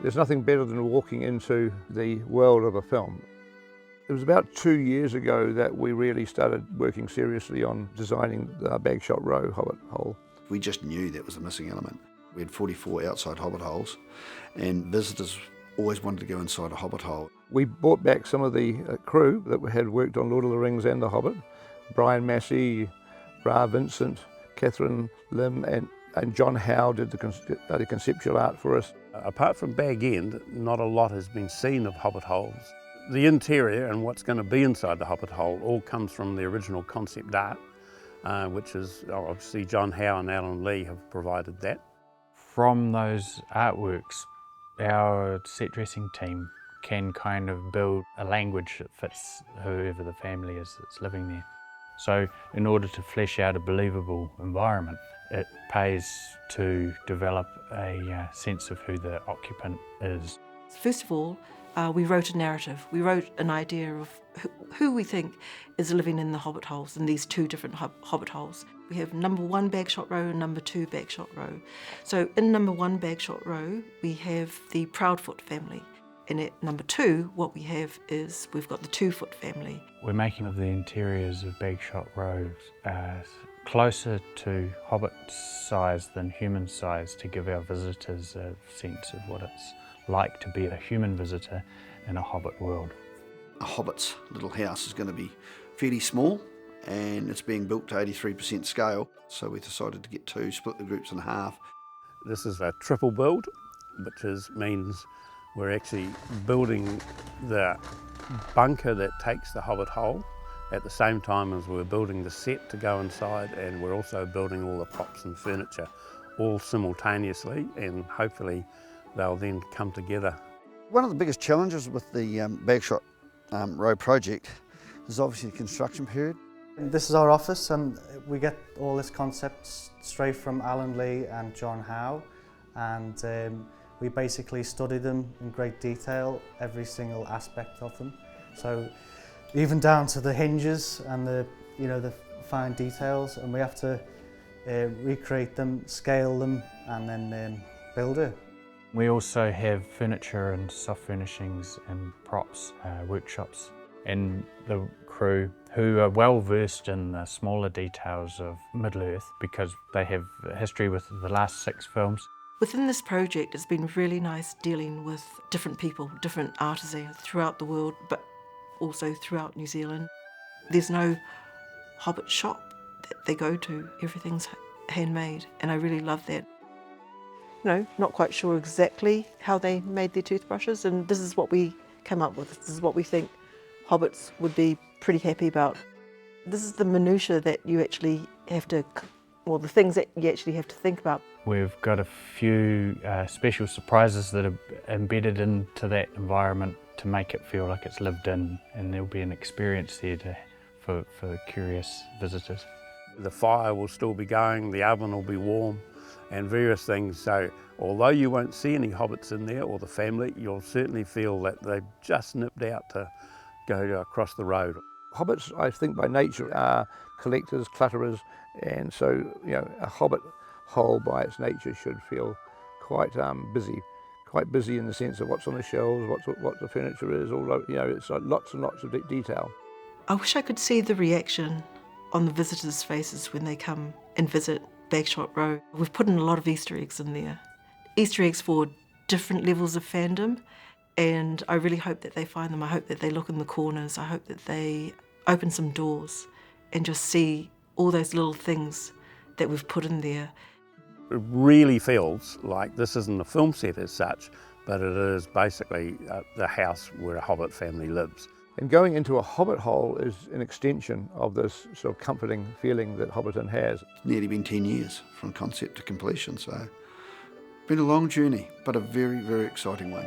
There's nothing better than walking into the world of a film. It was about 2 years ago that we really started working seriously on designing the Bagshot Row Hobbit hole. We just knew that was a missing element. We had 44 outside Hobbit holes, and visitors always wanted to go inside a Hobbit hole. We brought back some of the crew that had worked on Lord of the Rings and The Hobbit. Brian Massey, Bra Vincent, Catherine Lim and John Howe did the conceptual art for us. Apart from Bag End, not a lot has been seen of Hobbit holes. The interior and what's going to be inside the Hobbit hole all comes from the original concept art, which is obviously John Howe and Alan Lee have provided that. From those artworks, our set dressing team can kind of build a language that fits whoever the family is that's living there. So in order to flesh out a believable environment, it pays to develop a sense of who the occupant is. First of all, we wrote a narrative. We wrote an idea of who we think is living in the Hobbit holes, in these two different Hobbit holes. We have number 1 Bagshot Row and number 2 Bagshot Row. So in number 1 Bagshot Row, we have the Proudfoot family. And at number 2, what we have is we've got the Twofoot family. We're making of the interiors of Bagshot Row closer to Hobbit size than human size to give our visitors a sense of what it's like to be a human visitor in a Hobbit world. A Hobbit's little house is going to be fairly small, and it's being built to 83% scale, so we decided to get 2, split the groups in half. This is a triple build, which means we're actually building the bunker that takes the Hobbit hole at the same time as we're building the set to go inside, and we're also building all the props and furniture all simultaneously, and hopefully they'll then come together. One of the biggest challenges with the Bagshot Row project is obviously the construction period. This is our office, and we get all this concepts straight from Alan Lee and John Howe, and we basically study them in great detail, every single aspect of them. So even down to the hinges and the fine details, and we have to recreate them, scale them, and then build it. We also have furniture and soft furnishings and props workshops, and the crew who are well versed in the smaller details of Middle-earth because they have a history with the last 6 films. Within this project, it's been really nice dealing with different people, different artisans throughout the world, but also throughout New Zealand. There's no Hobbit shop that they go to. Everything's handmade, and I really love that. Not quite sure exactly how they made their toothbrushes, and this is what we came up with. This is what we think hobbits would be pretty happy about. This is the minutiae that you actually have to, the things that you actually have to think about. We've got a few special surprises that are embedded into that environment to make it feel like it's lived in, and there'll be an experience there for curious visitors. The fire will still be going, the oven will be warm, and various things. So although you won't see any hobbits in there or the family, you'll certainly feel that they've just nipped out to go across the road. Hobbits, I think by nature, are collectors, clutterers, and so a Hobbit hole by its nature should feel quite busy in the sense of what's on the shelves, what the furniture is, it's like lots and lots of detail. I wish I could see the reaction on the visitors' faces when they come and visit Bagshot Row. We've put in a lot of Easter eggs in there. Easter eggs for different levels of fandom, and I really hope that they find them. I hope that they look in the corners. I hope that they open some doors and just see all those little things that we've put in there. It really feels like this isn't a film set as such, but it is basically the house where a Hobbit family lives. And going into a Hobbit hole is an extension of this sort of comforting feeling that Hobbiton has. It's nearly been 10 years from concept to completion, so it's been a long journey, but a very, very exciting one.